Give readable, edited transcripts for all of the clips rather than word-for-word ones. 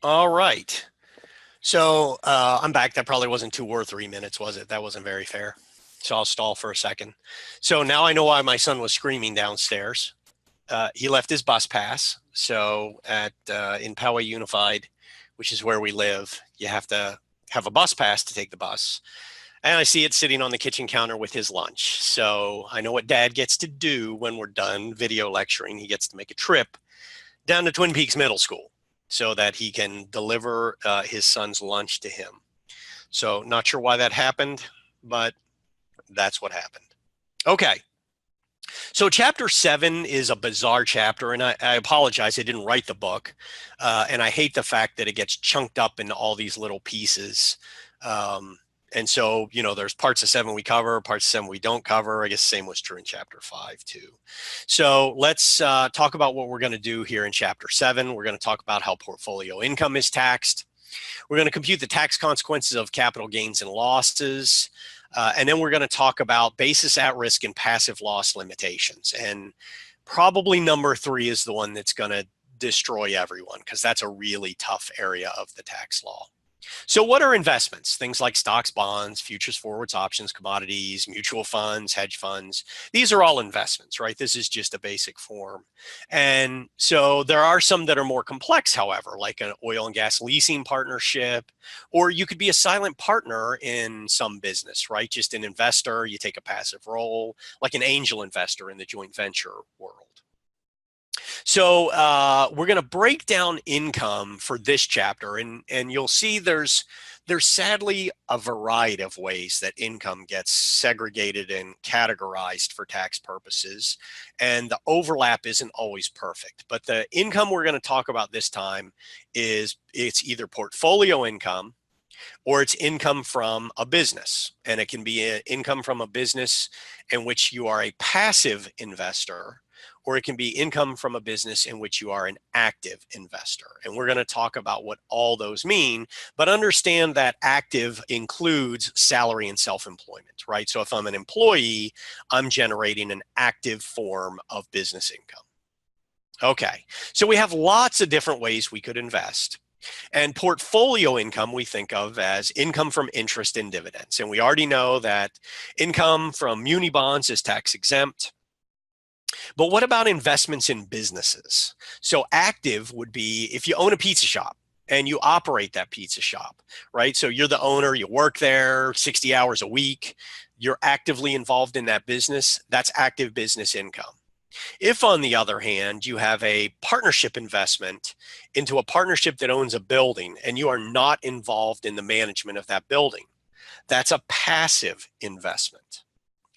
All right. So I'm back. That probably wasn't 2 or 3 minutes, was it? That wasn't very fair. So I'll stall for a second. So now I know why my son was screaming downstairs. He left his bus pass. So at in Poway Unified, which is where we live, you have to have a bus pass to take the bus. And I see it sitting on the kitchen counter with his lunch. So I know what dad gets to do when we're done video lecturing. He gets to make a trip down to Twin Peaks Middle School so that he can deliver his son's lunch to him. So, not sure why that happened, but that's what happened. Okay. So, chapter 7 is a bizarre chapter, and I apologize. I didn't write the book, and I hate the fact that it gets chunked up into all these little pieces. And so, there's parts of 7 we cover, parts of 7 we don't cover. I guess the same was true in chapter 5 too. So let's talk about what we're going to do here in chapter 7. We're going to talk about how portfolio income is taxed. We're going to compute the tax consequences of capital gains and losses. And then we're going to talk about basis at risk and passive loss limitations. And probably number 3 is the one that's going to destroy everyone because that's a really tough area of the tax law. So what are investments? Things like stocks, bonds, futures, forwards, options, commodities, mutual funds, hedge funds. These are all investments, right? This is just a basic form. And so there are some that are more complex, however, like an oil and gas leasing partnership, or you could be a silent partner in some business, right? Just an investor, you take a passive role, like an angel investor in the joint venture world. So we're going to break down income for this chapter, and you'll see there's sadly a variety of ways that income gets segregated and categorized for tax purposes, and the overlap isn't always perfect. But the income we're going to talk about this time it's either portfolio income or it's income from a business, and it can be income from a business in which you are a passive investor, or it can be income from a business in which you are an active investor. And we're going to talk about what all those mean, but understand that active includes salary and self-employment, right? So if I'm an employee, I'm generating an active form of business income. Okay, so we have lots of different ways we could invest. And portfolio income we think of as income from interest and dividends. And we already know that income from muni bonds is tax exempt. But what about investments in businesses? So active would be if you own a pizza shop and you operate that pizza shop, right? So you're the owner, you work there 60 hours a week, you're actively involved in that business, that's active business income. If, on the other hand, you have a partnership investment into a partnership that owns a building and you are not involved in the management of that building, that's a passive investment.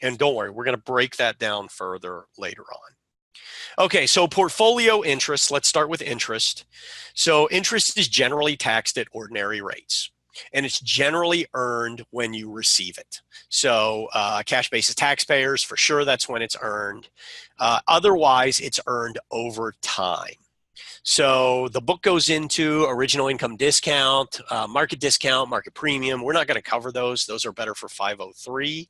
And don't worry, we're going to break that down further later on. Okay, so portfolio interest, let's start with interest. So interest is generally taxed at ordinary rates, and it's generally earned when you receive it. So cash basis taxpayers, for sure, that's when it's earned. Otherwise, it's earned over time. So the book goes into original income discount, market premium. We're not going to cover those. Those are better for 503.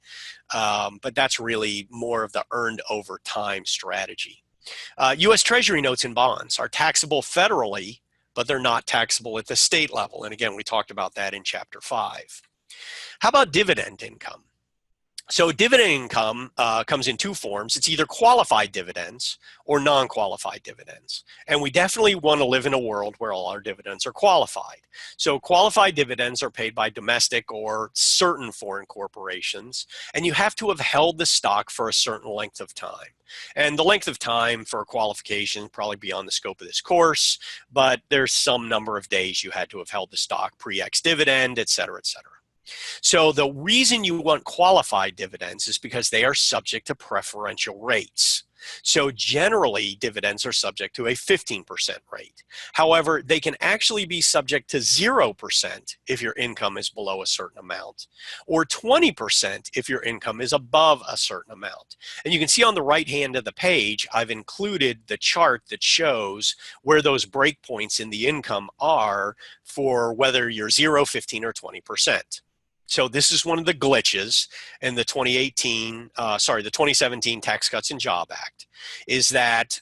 But that's really more of the earned over time strategy. U.S. Treasury notes and bonds are taxable federally, but they're not taxable at the state level. And again, we talked about that in chapter 5. How about dividend income? So dividend income comes in 2 forms. It's either qualified dividends or non-qualified dividends. And we definitely want to live in a world where all our dividends are qualified. So qualified dividends are paid by domestic or certain foreign corporations, and you have to have held the stock for a certain length of time. And the length of time for qualification probably beyond the scope of this course, but there's some number of days you had to have held the stock pre-ex dividend, et cetera, et cetera. So the reason you want qualified dividends is because they are subject to preferential rates. So generally, dividends are subject to a 15% rate. However, they can actually be subject to 0% if your income is below a certain amount, or 20% if your income is above a certain amount. And you can see on the right hand of the page, I've included the chart that shows where those breakpoints in the income are for whether you're 0, 15, or 20%. So this is one of the glitches in the 2017 Tax Cuts and Job Act, is that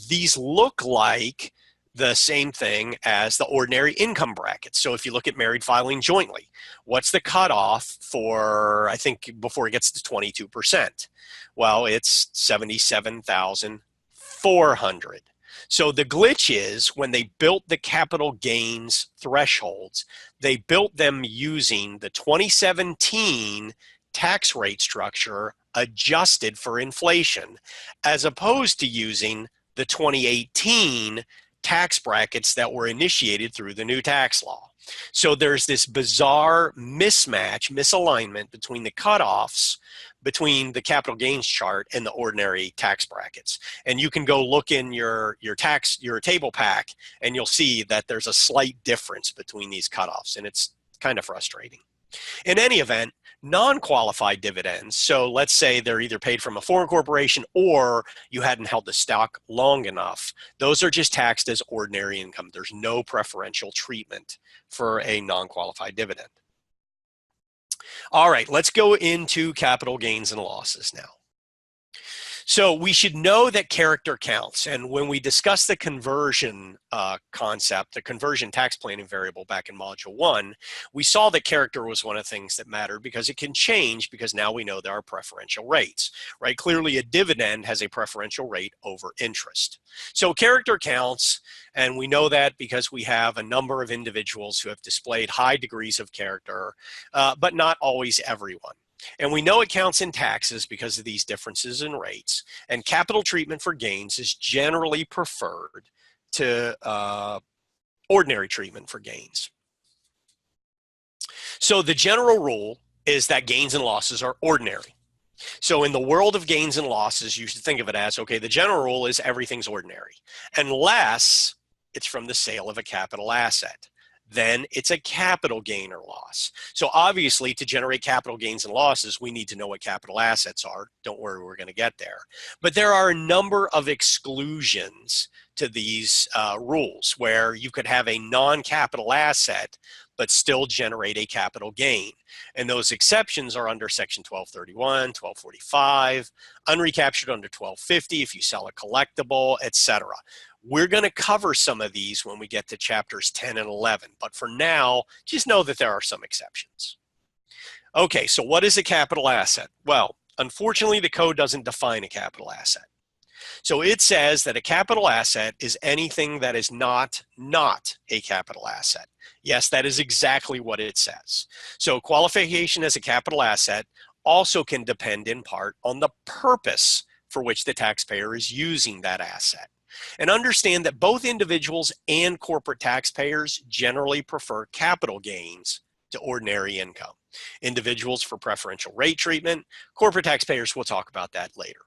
these look like the same thing as the ordinary income bracket. So if you look at married filing jointly, what's the cutoff for, I think, before it gets to 22%? Well, it's 77,400. So the glitch is when they built the capital gains thresholds, they built them using the 2017 tax rate structure adjusted for inflation, as opposed to using the 2018 tax brackets that were initiated through the new tax law. So there's this bizarre misalignment between the cutoffs between the capital gains chart and the ordinary tax brackets. And you can go look in your table pack, and you'll see that there's a slight difference between these cutoffs, and it's kind of frustrating. In any event, non-qualified dividends, so let's say they're either paid from a foreign corporation or you hadn't held the stock long enough, those are just taxed as ordinary income. There's no preferential treatment for a non-qualified dividend. All right, let's go into capital gains and losses now. So we should know that character counts. And when we discussed the conversion concept, the conversion tax planning variable back in module 1, we saw that character was one of the things that mattered because it can change, because now we know there are preferential rates, right? Clearly a dividend has a preferential rate over interest. So character counts, and we know that because we have a number of individuals who have displayed high degrees of character, but not always everyone. And we know it counts in taxes because of these differences in rates. And capital treatment for gains is generally preferred to ordinary treatment for gains. So the general rule is that gains and losses are ordinary. So in the world of gains and losses, you should think of it as, okay, the general rule is everything's ordinary, unless it's from the sale of a capital asset. Then it's a capital gain or loss. So obviously, to generate capital gains and losses, we need to know what capital assets are. Don't worry, we're going to get there. But there are a number of exclusions to these rules where you could have a non-capital asset but still generate a capital gain. And those exceptions are under Section 1231, 1245, unrecaptured under 1250 if you sell a collectible, etc. We're going to cover some of these when we get to chapters 10 and 11, but for now, just know that there are some exceptions. Okay, so what is a capital asset? Well, unfortunately, the code doesn't define a capital asset. So it says that a capital asset is anything that is not a capital asset. Yes, that is exactly what it says. So qualification as a capital asset also can depend in part on the purpose for which the taxpayer is using that asset. And understand that both individuals and corporate taxpayers generally prefer capital gains to ordinary income. Individuals for preferential rate treatment, corporate taxpayers, we'll talk about that later.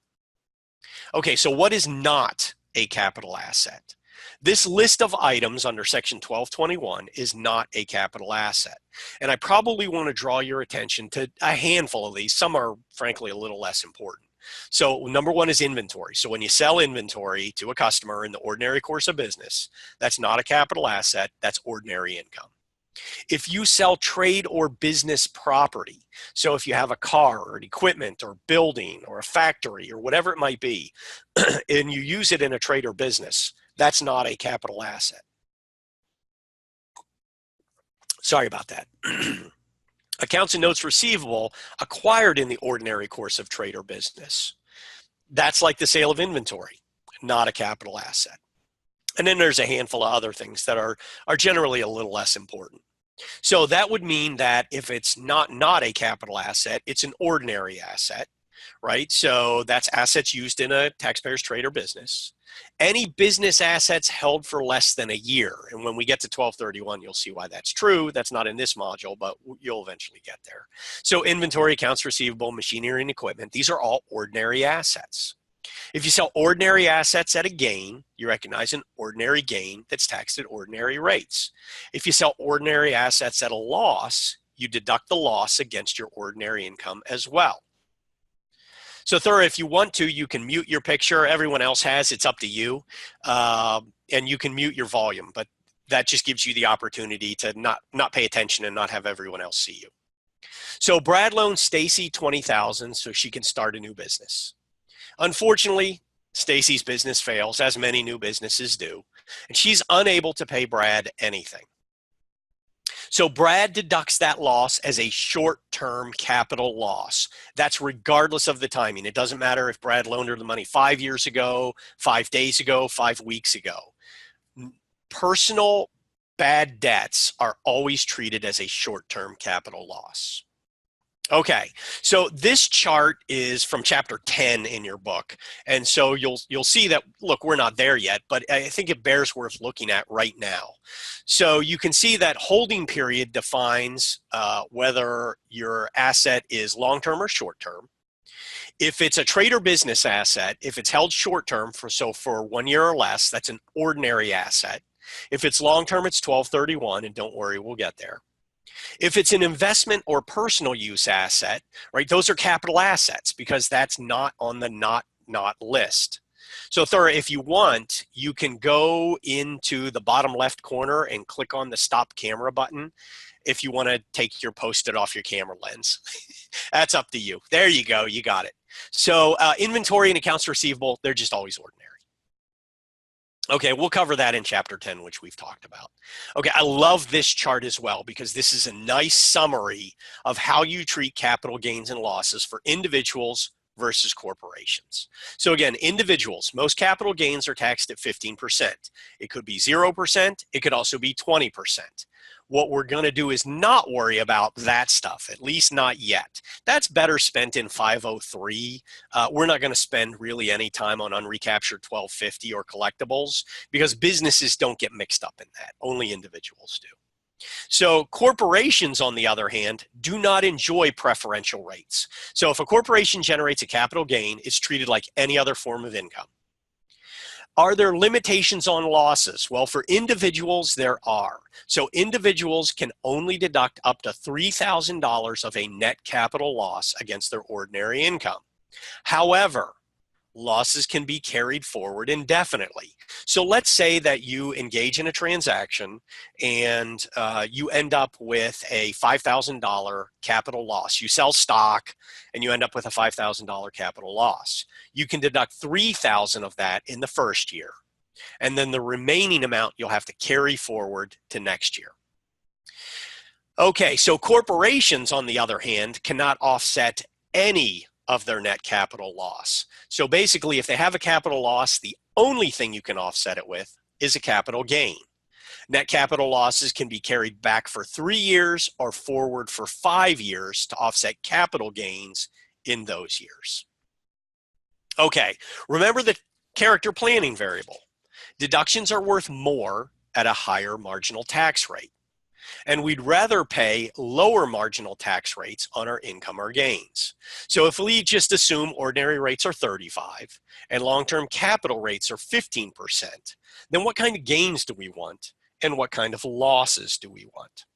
Okay, so what is not a capital asset? This list of items under Section 1221 is not a capital asset. And I probably want to draw your attention to a handful of these. Some are, frankly, a little less important. So number one is inventory. So when you sell inventory to a customer in the ordinary course of business, that's not a capital asset, that's ordinary income. If you sell trade or business property, so if you have a car or an equipment or building or a factory or whatever it might be, and you use it in a trade or business, that's not a capital asset. Sorry about that. Accounts and notes receivable acquired in the ordinary course of trade or business. That's like the sale of inventory, not a capital asset. And then there's a handful of other things that are generally a little less important. So that would mean that if it's not a capital asset, it's an ordinary asset, right? So that's assets used in a taxpayer's trade or business. Any business assets held for less than a year. And when we get to 1231, you'll see why that's true. That's not in this module, but you'll eventually get there. So inventory, accounts receivable, machinery and equipment, these are all ordinary assets. If you sell ordinary assets at a gain, you recognize an ordinary gain that's taxed at ordinary rates. If you sell ordinary assets at a loss, you deduct the loss against your ordinary income as well. So Thura, if you want to, you can mute your picture. Everyone else has, it's up to you. And you can mute your volume, but that just gives you the opportunity to not pay attention and not have everyone else see you. So Brad loans Stacy $20,000 so she can start a new business. Unfortunately, Stacy's business fails, as many new businesses do. and she's unable to pay Brad anything. So Brad deducts that loss as a short-term capital loss. That's regardless of the timing. It doesn't matter if Brad loaned her the money 5 years ago, 5 days ago, 5 weeks ago. Personal bad debts are always treated as a short-term capital loss. Okay, so this chart is from chapter 10 in your book. And so you'll see that, look, we're not there yet, but I think it bears worth looking at right now. So you can see that holding period defines whether your asset is long-term or short-term. If it's a trade or business asset, if it's held short-term for 1 year or less, that's an ordinary asset. If it's long-term, it's 1231, and don't worry, we'll get there. If it's an investment or personal use asset, right, those are capital assets because that's not on the not list. So Thora, if you want, you can go into the bottom left corner and click on the stop camera button if you want to take your Post-it off your camera lens. That's up to you. There you go, you got it. So inventory and accounts receivable, they're just always ordinary. Okay, we'll cover that in chapter 10, which we've talked about. Okay, I love this chart as well because this is a nice summary of how you treat capital gains and losses for individuals versus corporations. So again, individuals, most capital gains are taxed at 15%. It could be 0%, it could also be 20%. What we're going to do is not worry about that stuff, at least not yet. That's better spent in 503. We're not going to spend really any time on unrecaptured 1250 or collectibles because businesses don't get mixed up in that. Only individuals do. So corporations, on the other hand, do not enjoy preferential rates. So if a corporation generates a capital gain, it's treated like any other form of income. Are there limitations on losses? Well, for individuals, there are. So individuals can only deduct up to $3,000 of a net capital loss against their ordinary income. However, losses can be carried forward indefinitely. So let's say that you engage in a transaction and you end up with a $5,000 capital loss. You sell stock and you end up with a $5,000 capital loss. You can deduct $3,000 of that in the first year. And then the remaining amount you'll have to carry forward to next year. Okay, so corporations, on the other hand, cannot offset any of their net capital loss. So basically, if they have a capital loss, the only thing you can offset it with is a capital gain. Net capital losses can be carried back for 3 years or forward for 5 years to offset capital gains in those years. Okay, remember the character planning variable. Deductions are worth more at a higher marginal tax rate. And we'd rather pay lower marginal tax rates on our income or gains. So if we just assume ordinary rates are 35 and long-term capital rates are 15%, then what kind of gains do we want and what kind of losses do we want?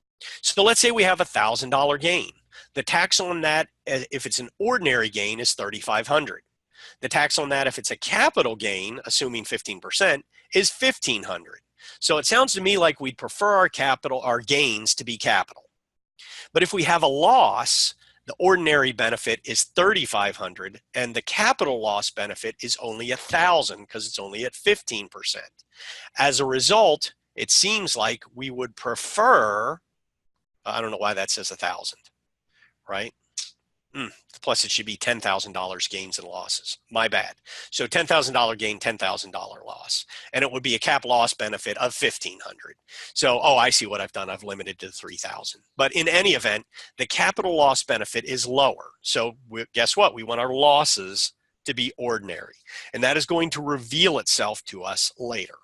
So let's say we have a $1,000 gain. The tax on that, if it's an ordinary gain, is $3,500. The tax on that, if it's a capital gain, assuming 15%, is $1,500. So it sounds to me like we'd prefer our gains to be capital. But if we have a loss, the ordinary benefit is $3,500 and the capital loss benefit is only $1,000 because it's only at 15%. As a result, it seems like we would prefer, I don't know why that says 1,000, right? Plus it should be $10,000 gains and losses. My bad. So $10,000 gain, $10,000 loss. And it would be a cap loss benefit of $1,500. So, oh, I see what I've done. I've limited to 3,000. But in any event, the capital loss benefit is lower. So guess what? We want our losses to be ordinary. And that is going to reveal itself to us later.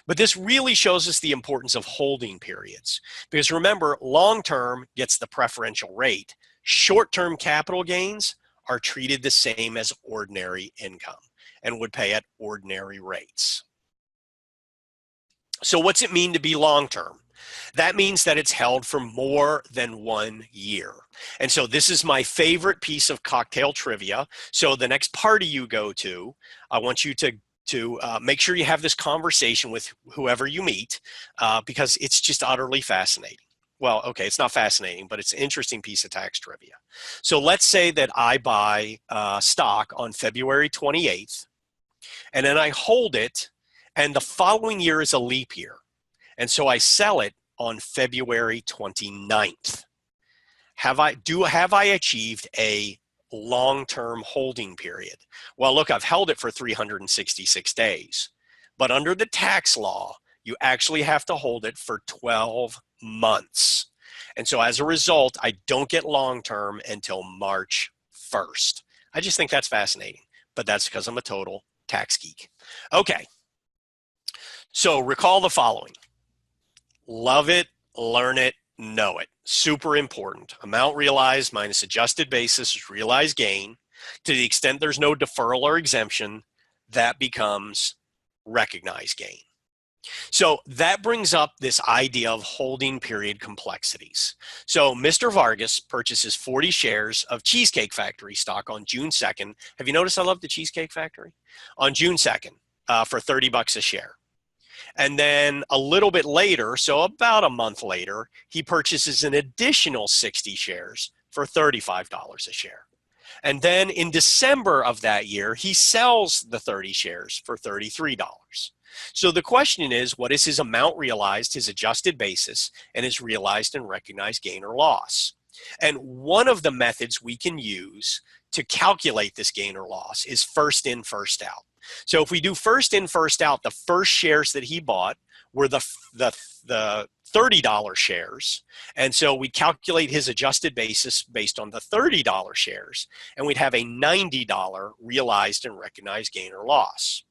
But this really shows us the importance of holding periods. Because remember, long-term gets the preferential rate. Short-term capital gains are treated the same as ordinary income and would pay at ordinary rates. So what's it mean to be long-term? That means that it's held for more than 1 year. And so this is my favorite piece of cocktail trivia. So the next party you go to, I want you to make sure you have this conversation with whoever you meet because it's just utterly fascinating. Well, okay, it's not fascinating, but it's an interesting piece of tax trivia. So let's say that I buy stock on February 28th, and then I hold it, and the following year is a leap year. And so I sell it on February 29th. Have I achieved a long-term holding period? Well, look, I've held it for 366 days, but under the tax law, you actually have to hold it for 12 months. And so as a result, I don't get long-term until March 1st. I just think that's fascinating, but that's because I'm a total tax geek. Okay, so recall the following. Love it, learn it, know it. Super important. Amount realized minus adjusted basis is realized gain. To the extent there's no deferral or exemption, that becomes recognized gain. So that brings up this idea of holding period complexities. So Mr. Vargas purchases 40 shares of Cheesecake Factory stock on June 2nd. Have you noticed I love the Cheesecake Factory? On June 2nd for $30 a share. And then a little bit later, so about a month later, he purchases an additional 60 shares for $35 a share. And then in December of that year, he sells the 30 shares for $33. So the question is, what is his amount realized, his adjusted basis, and his realized and recognized gain or loss? And one of the methods we can use to calculate this gain or loss is first in, first out. So if we do first in, first out, the first shares that he bought were the $30 shares. And so we calculate his adjusted basis based on the $30 shares, and we'd have a $90 realized and recognized gain or loss.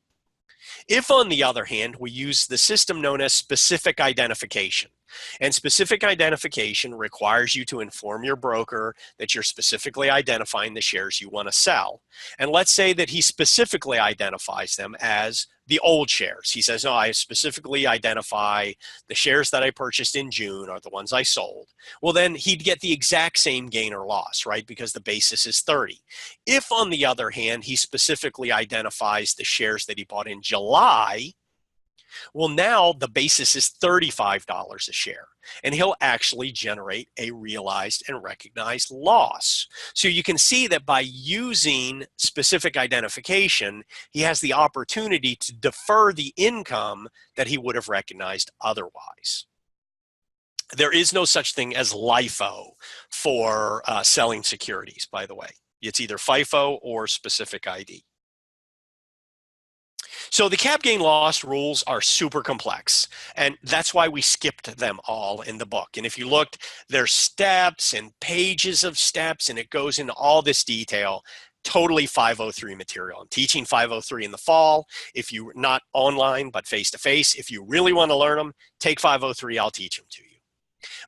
If, on the other hand, we use the system known as specific identification, and specific identification requires you to inform your broker that you're specifically identifying the shares you want to sell. And let's say that he specifically identifies them as the old shares. He says, no, I specifically identify the shares that I purchased in June are the ones I sold. Well, then he'd get the exact same gain or loss, right? Because the basis is 30. If, on the other hand, he specifically identifies the shares that he bought in July, well, now the basis is $35 a share, and he'll actually generate a realized and recognized loss. So you can see that by using specific identification, he has the opportunity to defer the income that he would have recognized otherwise. There is no such thing as LIFO for selling securities, by the way. It's either FIFO or specific ID. So the cap gain loss rules are super complex, and that's why we skipped them all in the book. And if you looked, there's steps and pages of steps, and it goes into all this detail. Totally 503 material. I'm teaching 503 in the fall. If you're not online but face-to-face, if you really want to learn them, take 503, I'll teach them to you.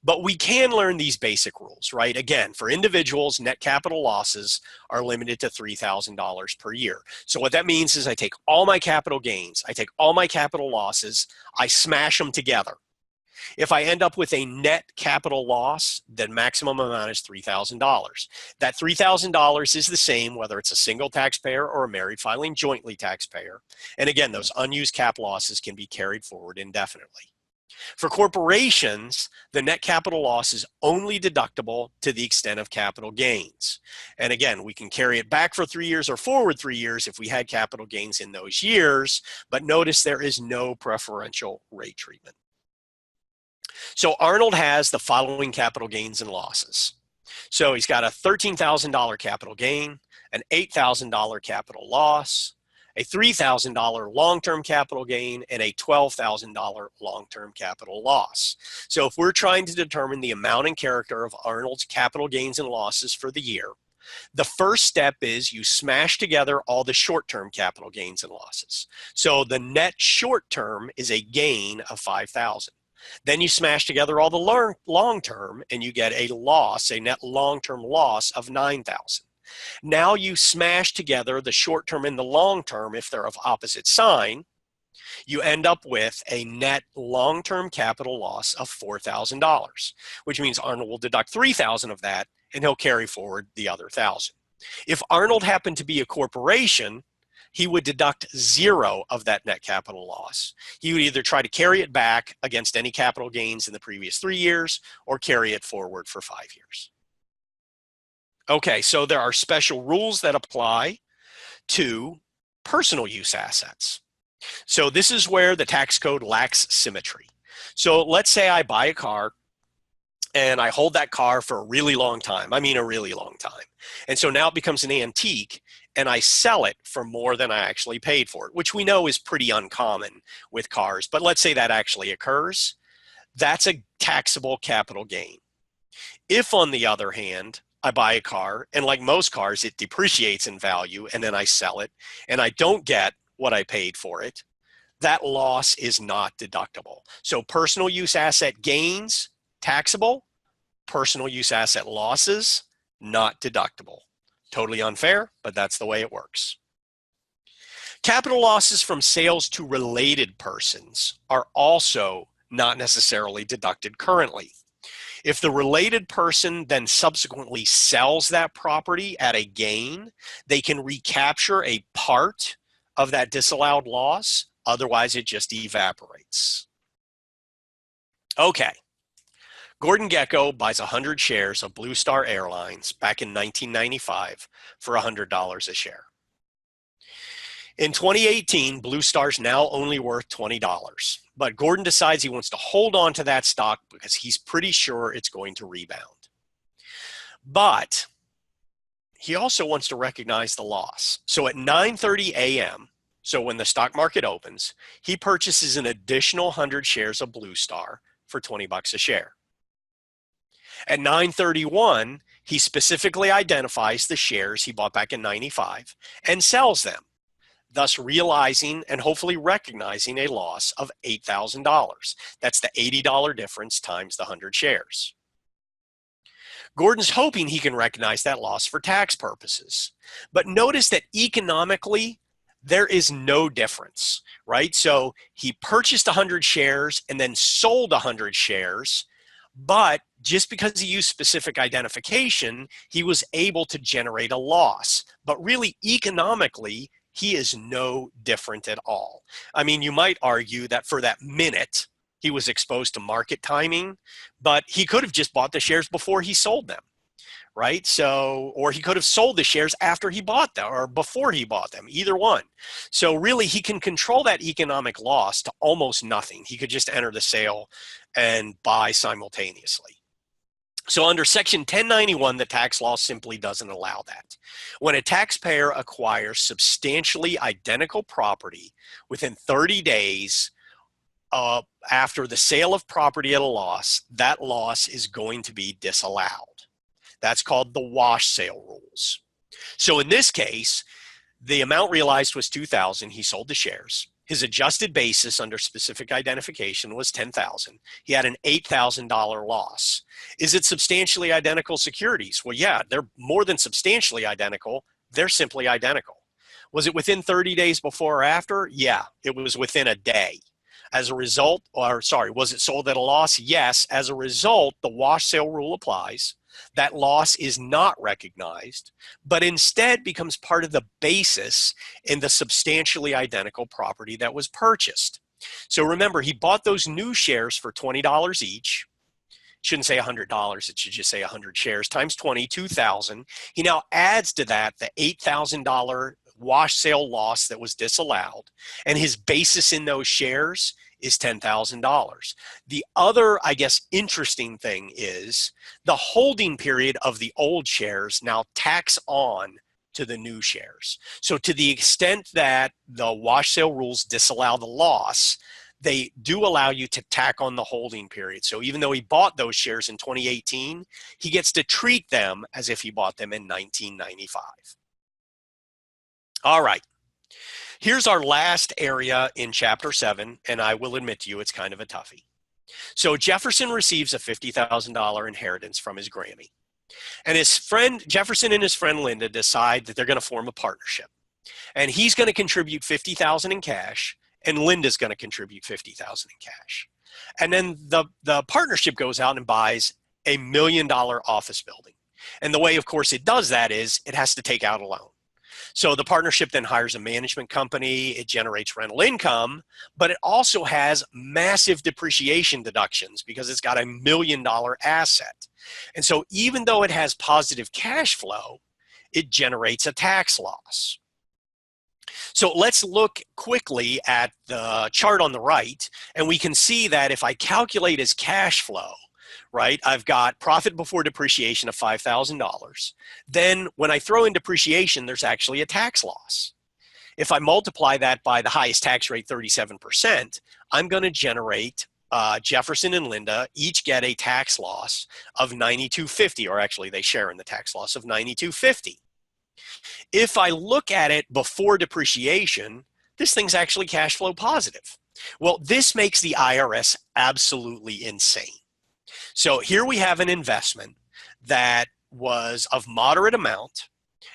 But we can learn these basic rules, right? Again, for individuals, net capital losses are limited to $3,000 per year. So what that means is I take all my capital gains, I take all my capital losses, I smash them together. If I end up with a net capital loss, then maximum amount is $3,000. That $3,000 is the same whether it's a single taxpayer or a married filing jointly taxpayer. And again, those unused cap losses can be carried forward indefinitely. For corporations, the net capital loss is only deductible to the extent of capital gains. And again, we can carry it back for 3 years or forward 3 years if we had capital gains in those years, but notice there is no preferential rate treatment. So Arnold has the following capital gains and losses. So he's got a $13,000 capital gain, an $8,000 capital loss, a $3,000 long-term capital gain, and a $12,000 long-term capital loss. So if we're trying to determine the amount and character of Arnold's capital gains and losses for the year, the first step is you smash together all the short-term capital gains and losses. So the net short-term is a gain of $5,000. Then you smash together all the long-term and you get a loss, a net long-term loss of $9,000. Now you smash together the short term and the long term if they're of opposite sign. You end up with a net long-term capital loss of $4,000, which means Arnold will deduct $3,000 of that and he'll carry forward the other $1,000. If Arnold happened to be a corporation, he would deduct 0 of that net capital loss. He would either try to carry it back against any capital gains in the previous 3 years or carry it forward for 5 years. Okay, so there are special rules that apply to personal use assets. So this is where the tax code lacks symmetry. So let's say I buy a car and I hold that car for a really long time. I mean, a really long time. And so now it becomes an antique and I sell it for more than I actually paid for it, which we know is pretty uncommon with cars. But let's say that actually occurs. That's a taxable capital gain. If, on the other hand, I buy a car and like most cars, it depreciates in value and then I sell it and I don't get what I paid for it, that loss is not deductible. So personal use asset gains, taxable. Personal use asset losses, not deductible. Totally unfair, but that's the way it works. Capital losses from sales to related persons are also not necessarily deducted currently. If the related person then subsequently sells that property at a gain, they can recapture a part of that disallowed loss. Otherwise, it just evaporates. Okay. Gordon Gekko buys 100 shares of Blue Star Airlines back in 1995 for $100 a share. In 2018, Blue Star's now only worth $20, but Gordon decides he wants to hold on to that stock because he's pretty sure it's going to rebound. But he also wants to recognize the loss. So at 9:30 a.m., so when the stock market opens, he purchases an additional 100 shares of Blue Star for $20 a share. At 9:31, he specifically identifies the shares he bought back in 95 and sells them, thus realizing and hopefully recognizing a loss of $8,000. That's the $80 difference times the 100 shares. Gordon's hoping he can recognize that loss for tax purposes. But notice that economically, there is no difference, right? So he purchased 100 shares and then sold 100 shares. But just because he used specific identification, he was able to generate a loss. But really, economically, he is no different at all. I mean, you might argue that for that minute, he was exposed to market timing, but he could have just bought the shares before he sold them, right? So, or he could have sold the shares after he bought them or before he bought them, either one. So really, he can control that economic loss to almost nothing. He could just enter the sale and buy simultaneously. So under Section 1091, the tax law simply doesn't allow that. When a taxpayer acquires substantially identical property within 30 days after the sale of property at a loss, that loss is going to be disallowed. That's called the wash sale rules. So in this case, the amount realized was $2,000. He sold the shares. His adjusted basis under specific identification was $10,000. He had an $8,000 loss. Is it substantially identical securities? Well, yeah, they're more than substantially identical. They're simply identical. Was it within 30 days before or after? Yeah, it was within a day. As a result, was it sold at a loss? Yes. As a result, the wash sale rule applies. That loss is not recognized, but instead becomes part of the basis in the substantially identical property that was purchased. So remember, he bought those new shares for $20 each. Shouldn't say $100, it should just say 100 shares times 20, 2,000. He now adds to that the $8,000 wash sale loss that was disallowed, and his basis in those shares is $10,000. The other, I guess, interesting thing is the holding period of the old shares now tax on to the new shares. So to the extent that the wash sale rules disallow the loss, they do allow you to tack on the holding period. So even though he bought those shares in 2018, he gets to treat them as if he bought them in 1995. All right. Here's our last area in Chapter 7, and I will admit to you it's kind of a toughie. So Jefferson receives a $50,000 inheritance from his Grammy. And his friend, Jefferson and his friend Linda decide that they're going to form a partnership. And he's going to contribute $50,000 in cash, and Linda's going to contribute $50,000 in cash. And then the partnership goes out and buys a $1 million office building. And the way, of course, it does that is it has to take out a loan. So the partnership then hires a management company, it generates rental income, but it also has massive depreciation deductions because it's got a $1 million asset. And so even though it has positive cash flow, it generates a tax loss. So let's look quickly at the chart on the right, and we can see that if I calculate as cash flow, right, I've got profit before depreciation of $5,000. Then when I throw in depreciation, there's actually a tax loss. If I multiply that by the highest tax rate, 37%, I'm going to generate Jefferson and Linda each get a tax loss of $9,250, or actually they share in the tax loss of $9,250. If I look at it before depreciation, this thing's actually cash flow positive. Well, this makes the IRS absolutely insane. So here we have an investment that was of moderate amount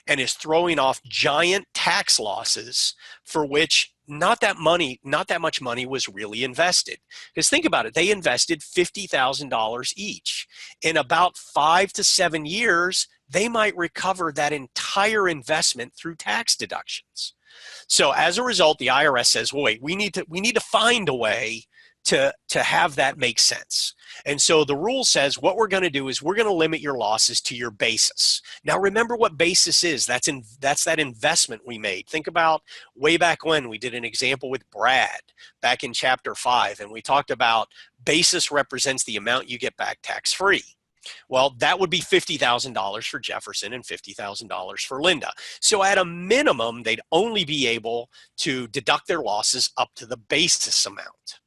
and is throwing off giant tax losses for which not that much money was really invested. Because think about it, they invested $50,000 each. In about 5 to 7 years, they might recover that entire investment through tax deductions. So as a result, the IRS says, well, wait, we need to find a way to have that make sense. And so the rule says what we're going to do is we're going to limit your losses to your basis. Now remember what basis is. That's that investment we made. Think about way back when we did an example with Brad back in chapter 5, and we talked about basis represents the amount you get back tax-free. Well, that would be $50,000 for Jefferson and $50,000 for Linda. So at a minimum, they'd only be able to deduct their losses up to the basis amount.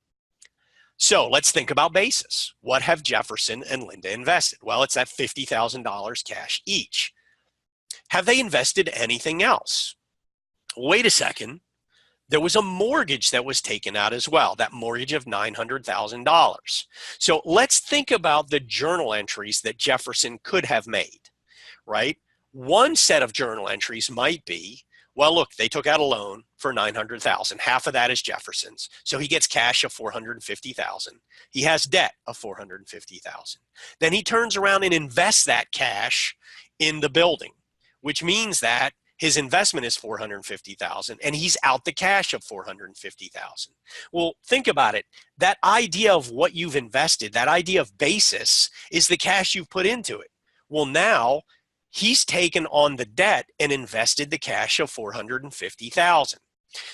So let's think about basis. What have Jefferson and Linda invested? Well, it's that $50,000 cash each. Have they invested anything else? Wait a second. There was a mortgage that was taken out as well, that mortgage of $900,000. So let's think about the journal entries that Jefferson could have made, right? One set of journal entries might be, well, look, they took out a loan for $900,000. Half of that is Jefferson's. So he gets cash of $450,000. He has debt of $450,000. Then he turns around and invests that cash in the building, which means that his investment is $450,000 and he's out the cash of $450,000. Well, think about it. That idea of what you've invested, that idea of basis is the cash you've put into it. Well, now he's taken on the debt and invested the cash of $450,000.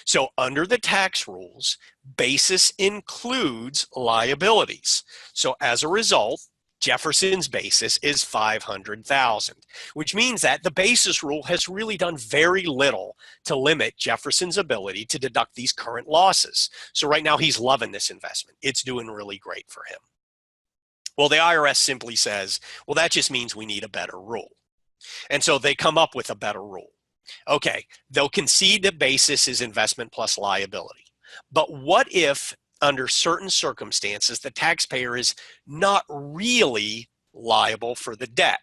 So under the tax rules, basis includes liabilities. So as a result, Jefferson's basis is $500,000, which means that the basis rule has really done very little to limit Jefferson's ability to deduct these current losses. So right now he's loving this investment. It's doing really great for him. Well, the IRS simply says, well, that just means we need a better rule. And so they come up with a better rule. Okay, they'll concede that basis is investment plus liability. But what if under certain circumstances, the taxpayer is not really liable for the debt?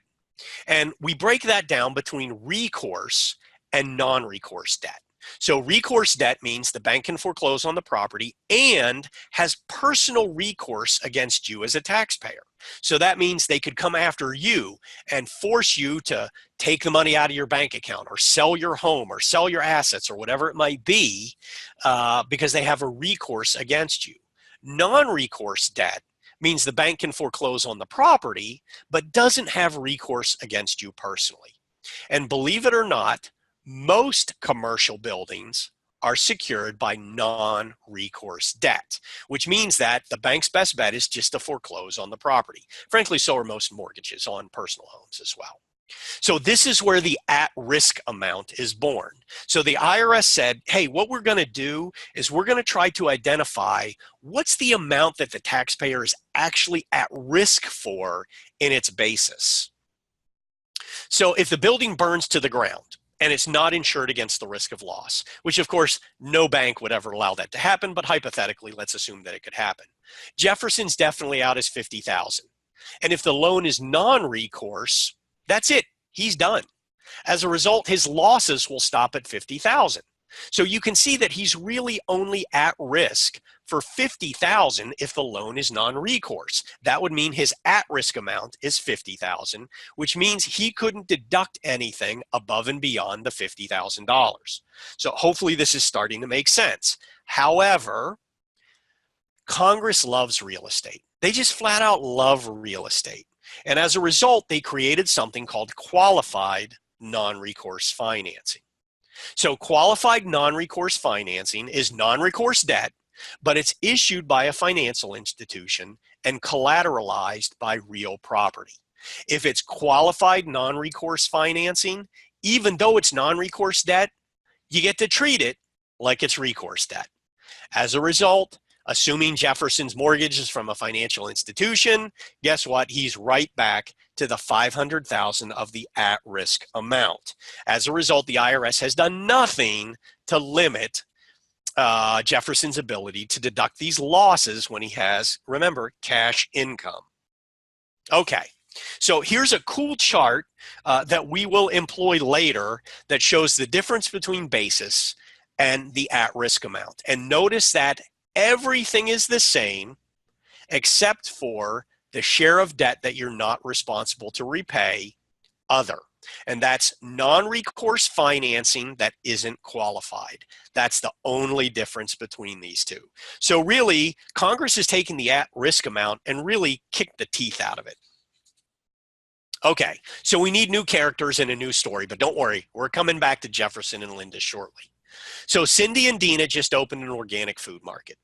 And we break that down between recourse and non-recourse debt. So recourse debt means the bank can foreclose on the property and has personal recourse against you as a taxpayer. So that means they could come after you and force you to take the money out of your bank account or sell your home or sell your assets or whatever it might be because they have a recourse against you. Non-recourse debt means the bank can foreclose on the property but doesn't have recourse against you personally. And believe it or not, most commercial buildings are secured by non-recourse debt, which means that the bank's best bet is just to foreclose on the property. Frankly, so are most mortgages on personal homes as well. So this is where the at-risk amount is born. So the IRS said, hey, what we're going to do is we're going to try to identify what's the amount that the taxpayer is actually at risk for in its basis. So if the building burns to the ground, and it's not insured against the risk of loss, which of course no bank would ever allow that to happen, but hypothetically, let's assume that it could happen. Jefferson's definitely out as $50,000. And if the loan is non-recourse, that's it, he's done. As a result, his losses will stop at $50,000. So you can see that he's really only at risk for $50,000 if the loan is non-recourse. That would mean his at-risk amount is $50,000, which means he couldn't deduct anything above and beyond the $50,000. So hopefully this is starting to make sense. However, Congress loves real estate. They just flat out love real estate. And as a result, they created something called qualified non-recourse financing. So qualified non-recourse financing is non-recourse debt, but it's issued by a financial institution and collateralized by real property. If it's qualified non-recourse financing, even though it's non-recourse debt, you get to treat it like it's recourse debt. As a result, assuming Jefferson's mortgage is from a financial institution, guess what? He's right back to the $500,000 of the at-risk amount. As a result, the IRS has done nothing to limit Jefferson's ability to deduct these losses when he has, remember, cash income. Okay, so here's a cool chart that we will employ later that shows the difference between basis and the at-risk amount. And notice that everything is the same except for the share of debt that you're not responsible to repay, other. And that's non-recourse financing that isn't qualified. That's the only difference between these two. So really, Congress has taken the at-risk amount and really kicked the teeth out of it. Okay, so we need new characters and a new story, but don't worry, we're coming back to Jefferson and Linda shortly. So Cindy and Dina just opened an organic food market,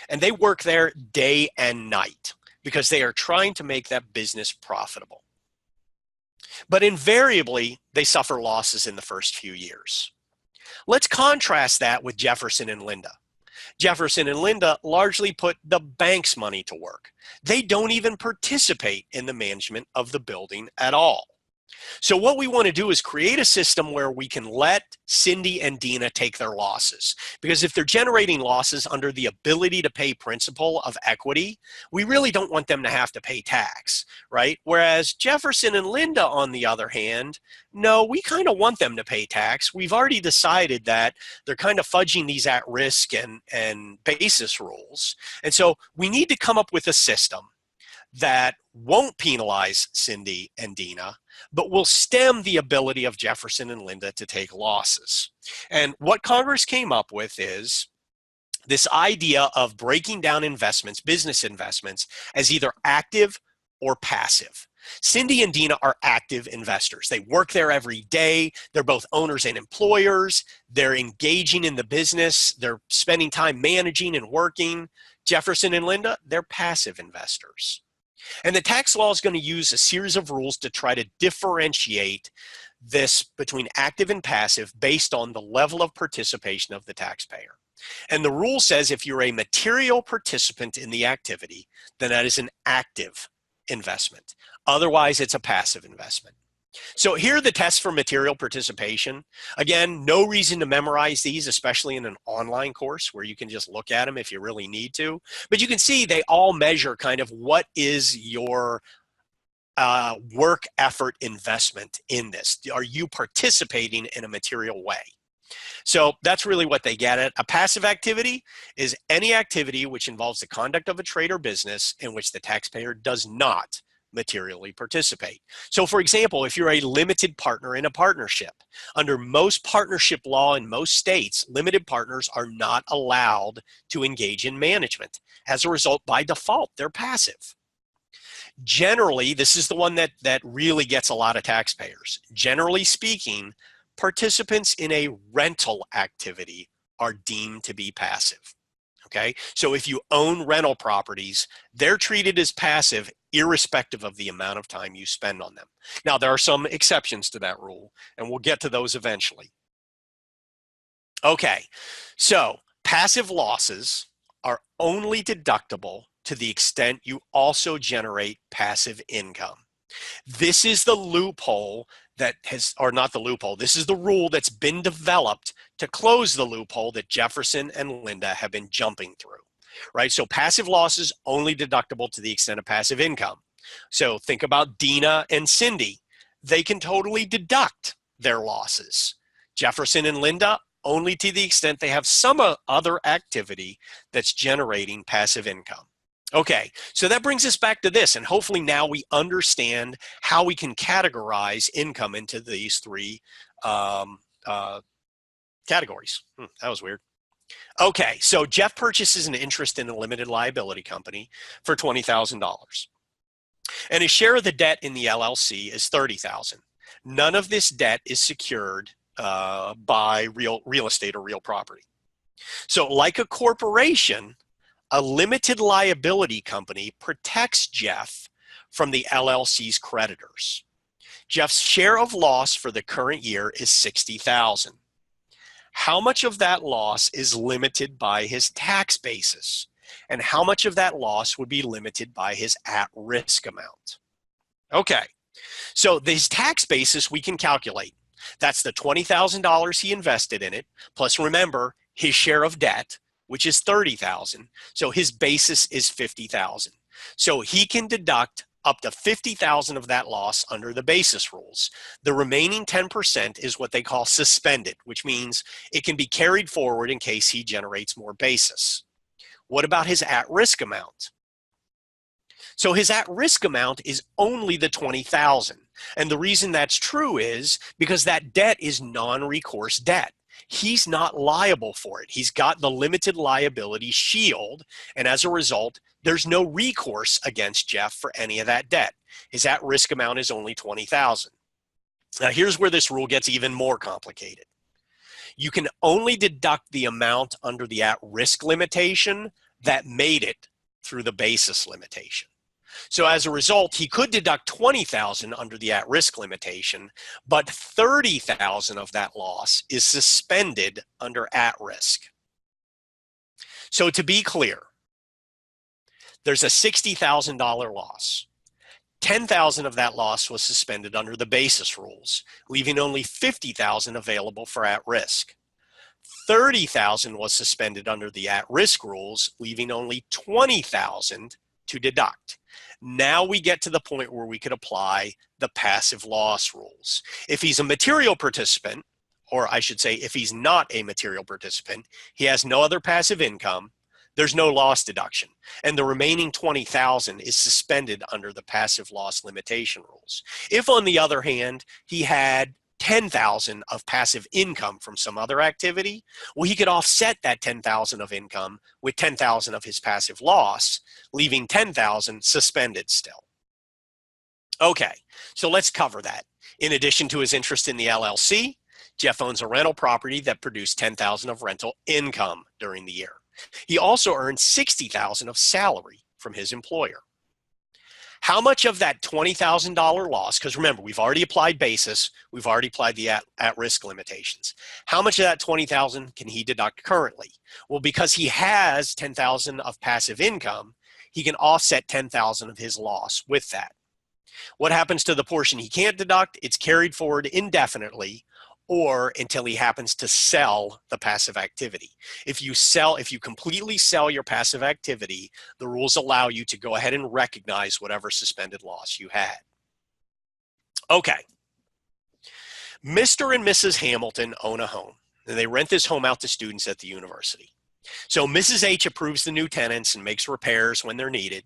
and they work there day and night because they are trying to make that business profitable. But invariably, they suffer losses in the first few years. Let's contrast that with Jefferson and Linda. Jefferson and Linda largely put the bank's money to work. They don't even participate in the management of the building at all. So what we want to do is create a system where we can let Cindy and Dina take their losses. Because if they're generating losses under the ability to pay principal of equity, we really don't want them to have to pay tax, right? Whereas Jefferson and Linda, on the other hand, no, we kind of want them to pay tax. We've already decided that they're kind of fudging these at-risk and basis rules. And so we need to come up with a system that won't penalize Cindy and Dina, but will stem the ability of Jefferson and Linda to take losses. And what Congress came up with is this idea of breaking down investments, business investments, as either active or passive. Cindy and Dina are active investors. They work there every day. They're both owners and employers. They're engaging in the business. They're spending time managing and working. Jefferson and Linda, they're passive investors. And the tax law is going to use a series of rules to try to differentiate this between active and passive based on the level of participation of the taxpayer. And the rule says if you're a material participant in the activity, then that is an active investment. Otherwise, it's a passive investment. So here are the tests for material participation. Again, no reason to memorize these, especially in an online course where you can just look at them if you really need to. But you can see they all measure kind of what is your work effort investment in this. Are you participating in a material way? So that's really what they get at. A passive activity is any activity which involves the conduct of a trade or business in which the taxpayer does not materially participate. So for example, if you're a limited partner in a partnership, under most partnership law in most states, limited partners are not allowed to engage in management. As a result, by default, they're passive. Generally, this is the one that really gets a lot of taxpayers. Generally speaking, participants in a rental activity are deemed to be passive. Okay, so if you own rental properties, they're treated as passive irrespective of the amount of time you spend on them. Now, there are some exceptions to that rule, and we'll get to those eventually. Okay, so passive losses are only deductible to the extent you also generate passive income. This is the loophole that has, or not the loophole, this is the rule that's been developed to close the loophole that Jefferson and Linda have been jumping through, right? So passive losses only deductible to the extent of passive income. So think about Dina and Cindy. They can totally deduct their losses. Jefferson and Linda, only to the extent they have some other activity that's generating passive income. Okay, so that brings us back to this, and hopefully now we understand how we can categorize income into these three categories. That was weird. Okay, so Jeff purchases an interest in a limited liability company for $20,000. And his share of the debt in the LLC is $30,000. None of this debt is secured by real estate or real property. So like a corporation, a limited liability company protects Jeff from the LLC's creditors. Jeff's share of loss for the current year is $60,000. How much of that loss is limited by his tax basis? And how much of that loss would be limited by his at-risk amount? Okay, so his tax basis we can calculate. That's the $20,000 he invested in it, plus remember his share of debt, which is $30,000. So his basis is $50,000. So he can deduct up to $50,000 of that loss under the basis rules. The remaining 10% is what they call suspended, which means it can be carried forward in case he generates more basis. What about his at-risk amount? So his at-risk amount is only the $20,000. And the reason that's true is because that debt is non-recourse debt. He's not liable for it. He's got the limited liability shield, and as a result, there's no recourse against Jeff for any of that debt. His at-risk amount is only $20,000. Now here's where this rule gets even more complicated. You can only deduct the amount under the at-risk limitation that made it through the basis limitation. So as a result, he could deduct $20,000 under the at-risk limitation, but $30,000 of that loss is suspended under at-risk. So to be clear, there's a $60,000 loss. $10,000 of that loss was suspended under the basis rules, leaving only $50,000 available for at-risk. $30,000 was suspended under the at-risk rules, leaving only $20,000 to deduct. Now we get to the point where we could apply the passive loss rules. If he's a material participant, or I should say if he's not a material participant, he has no other passive income, there's no loss deduction, and the remaining $20,000 is suspended under the passive loss limitation rules. If, on the other hand, he had $10,000 of passive income from some other activity, well, he could offset that $10,000 of income with $10,000 of his passive loss, leaving $10,000 suspended still. Okay, so let's cover that. In addition to his interest in the LLC, Jeff owns a rental property that produced $10,000 of rental income during the year. He also earned $60,000 of salary from his employer. How much of that $20,000 loss, because remember, we've already applied basis, we've already applied the at-risk limitations. How much of that $20,000 can he deduct currently? Well, because he has $10,000 of passive income, he can offset $10,000 of his loss with that. What happens to the portion he can't deduct? It's carried forward indefinitely, or until he happens to sell the passive activity. If you completely sell your passive activity, the rules allow you to go ahead and recognize whatever suspended loss you had. Okay. Mr. and Mrs. Hamilton own a home, and they rent this home out to students at the university. So Mrs. H approves the new tenants and makes repairs when they're needed.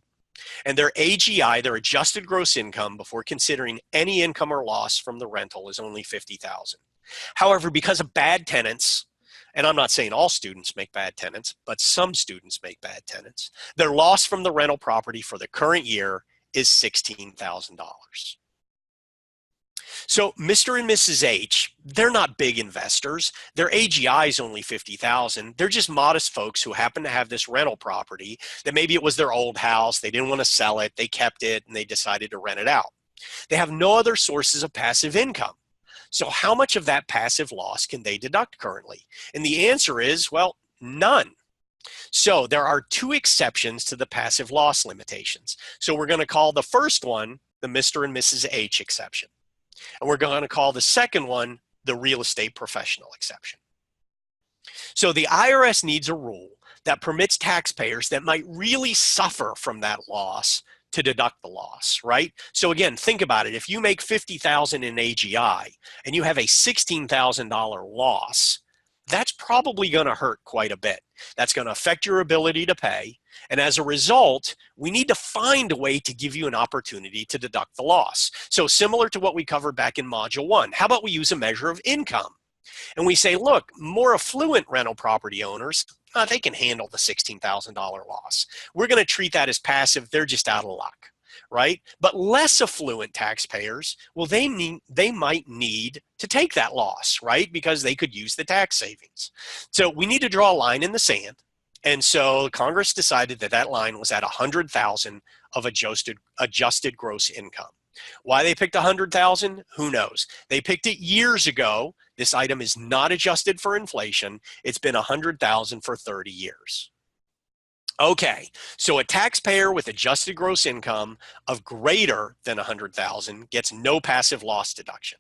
And their AGI, their adjusted gross income before considering any income or loss from the rental, is only $50,000. However, because of bad tenants, and I'm not saying all students make bad tenants, but some students make bad tenants, their loss from the rental property for the current year is $16,000. So Mr. and Mrs. H, they're not big investors. Their AGI is only $50,000. They're just modest folks who happen to have this rental property that maybe it was their old house, they didn't want to sell it, they kept it, and they decided to rent it out. They have no other sources of passive income. So how much of that passive loss can they deduct currently? And the answer is, well, none. So there are two exceptions to the passive loss limitations. So we're going to call the first one the Mr. and Mrs. H exception. And we're going to call the second one the real estate professional exception. So the IRS needs a rule that permits taxpayers that might really suffer from that loss to deduct the loss, right? So again, think about it. If you make $50,000 in AGI and you have a $16,000 loss, that's probably going to hurt quite a bit. That's going to affect your ability to pay. And as a result, we need to find a way to give you an opportunity to deduct the loss. So similar to what we covered back in Module 1, how about we use a measure of income? And we say, look, more affluent rental property owners, they can handle the $16,000 loss. We're going to treat that as passive. They're just out of luck, right? But less affluent taxpayers, well, they might need to take that loss, right? Because they could use the tax savings. So we need to draw a line in the sand. And so Congress decided that that line was at 100,000 of adjusted gross income. Why they picked 100,000, who knows? They picked it years ago. This item is not adjusted for inflation. It's been 100,000 for 30 years. Okay, so a taxpayer with adjusted gross income of greater than 100,000 gets no passive loss deduction.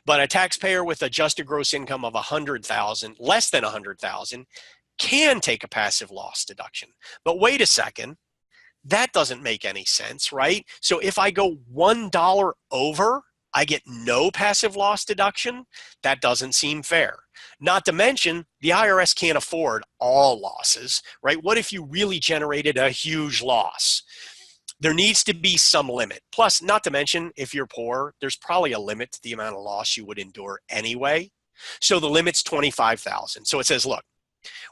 But a taxpayer with adjusted gross income of 100,000, less than 100,000, can take a passive loss deduction. But wait a second, that doesn't make any sense, right? So if I go $1 over, I get no passive loss deduction. That doesn't seem fair. Not to mention, the IRS can't afford all losses, right? What if you really generated a huge loss? There needs to be some limit. Plus, not to mention, if you're poor, there's probably a limit to the amount of loss you would endure anyway. So the limit's 25,000. So it says, look,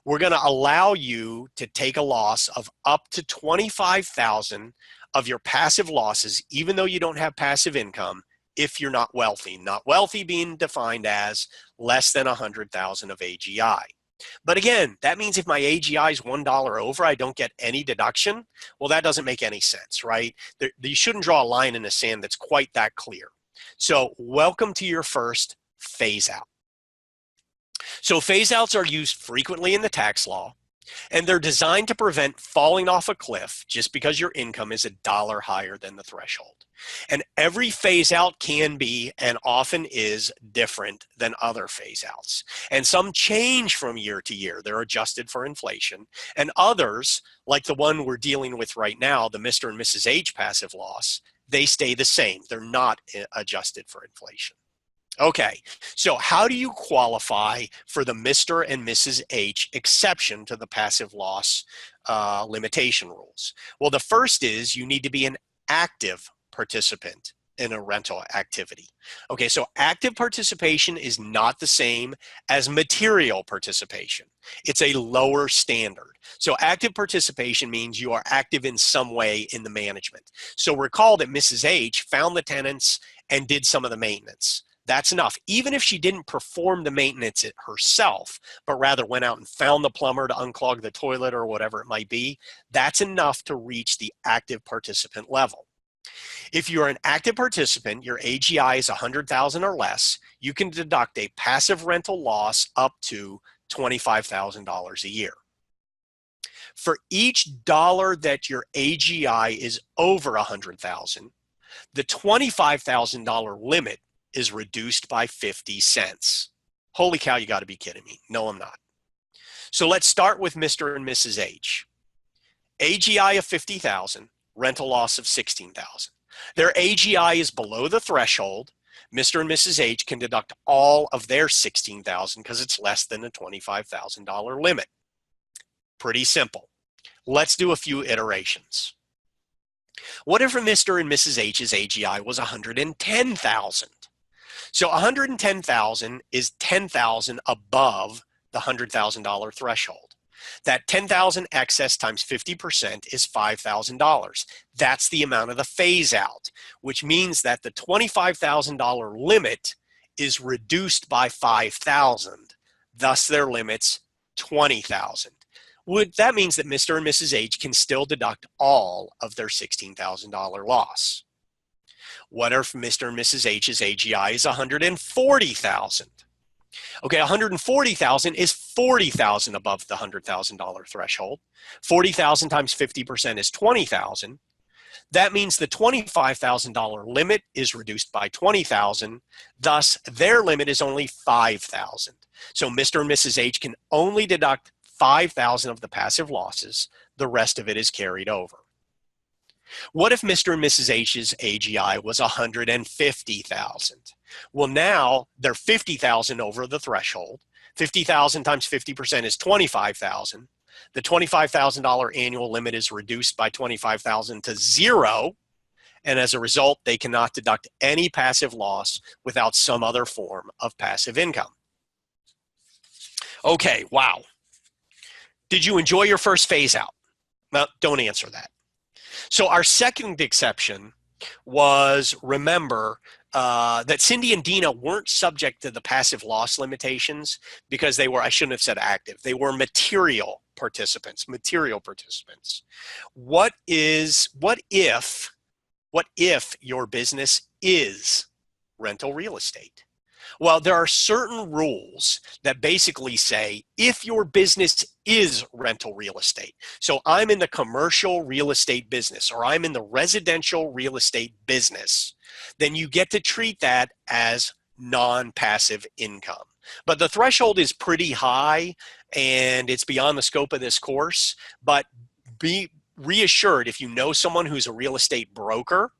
we're going to allow you to take a loss of up to 25,000 of your passive losses, even though you don't have passive income, if you're not wealthy. Not wealthy being defined as less than 100,000 of AGI. But again, that means if my AGI is $1 over, I don't get any deduction. Well, that doesn't make any sense, right? You shouldn't draw a line in the sand that's quite that clear. So welcome to your first phase out. So phase outs are used frequently in the tax law, and they're designed to prevent falling off a cliff just because your income is $1 higher than the threshold. And every phase out can be and often is different than other phase outs. And some change from year to year. They're adjusted for inflation. And others, like the one we're dealing with right now, the Mr. and Mrs. H passive loss, they stay the same. They're not adjusted for inflation. Okay, so how do you qualify for the Mr. and Mrs. H exception to the passive loss limitation rules? Well, the first is you need to be an active participant in a rental activity. Okay, so active participation is not the same as material participation. It's a lower standard. So active participation means you are active in some way in the management. So recall that Mrs. H found the tenants and did some of the maintenance. That's enough. Even if she didn't perform the maintenance herself, but rather went out and found the plumber to unclog the toilet or whatever it might be, that's enough to reach the active participant level. If you're an active participant, your AGI is 100,000 or less, you can deduct a passive rental loss up to $25,000 a year. For each dollar that your AGI is over 100,000, the $25,000 limit is reduced by 50 cents. Holy cow, you got to be kidding me. No, I'm not. So let's start with Mr. and Mrs. H. AGI of 50,000, rental loss of 16,000. Their AGI is below the threshold. Mr. and Mrs. H can deduct all of their 16,000 because it's less than the $25,000 limit. Pretty simple. Let's do a few iterations. What if Mr. and Mrs. H's AGI was 110,000? So 110,000 is 10,000 above the $100,000 threshold. That 10,000 excess times 50% is $5,000. That's the amount of the phase out, which means that the $25,000 limit is reduced by 5,000. Thus their limit's 20,000. That means that Mr. and Mrs. H can still deduct all of their $16,000 loss. What if Mr. and Mrs. H's AGI is 140,000? Okay, 140,000 is 40,000 above the $100,000 threshold. 40,000 times 50% is 20,000. That means the $25,000 limit is reduced by 20,000. Thus, their limit is only 5,000. So Mr. and Mrs. H can only deduct 5,000 of the passive losses. The rest of it is carried over. What if Mr. and Mrs. H's AGI was 150,000? Well, now they're 50,000 over the threshold. 50,000 times 50% is 25,000. The $25,000 annual limit is reduced by 25,000 to zero. And as a result, they cannot deduct any passive loss without some other form of passive income. Okay, wow. Did you enjoy your first phase out? Well, don't answer that. So our second exception was, remember, that Cindy and Dina weren't subject to the passive loss limitations because they were, I shouldn't have said active, they were material participants. What if your business is rental real estate? Well, there are certain rules that basically say if your business is rental real estate, so I'm in the commercial real estate business or I'm in the residential real estate business, then you get to treat that as non-passive income. But the threshold is pretty high and it's beyond the scope of this course. But be reassured, if you know someone who's a real estate broker,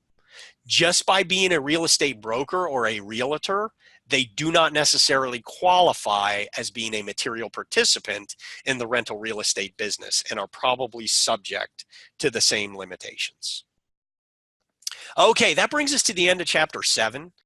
just by being a real estate broker or a realtor, they do not necessarily qualify as being a material participant in the rental real estate business and are probably subject to the same limitations. Okay, that brings us to the end of chapter 7.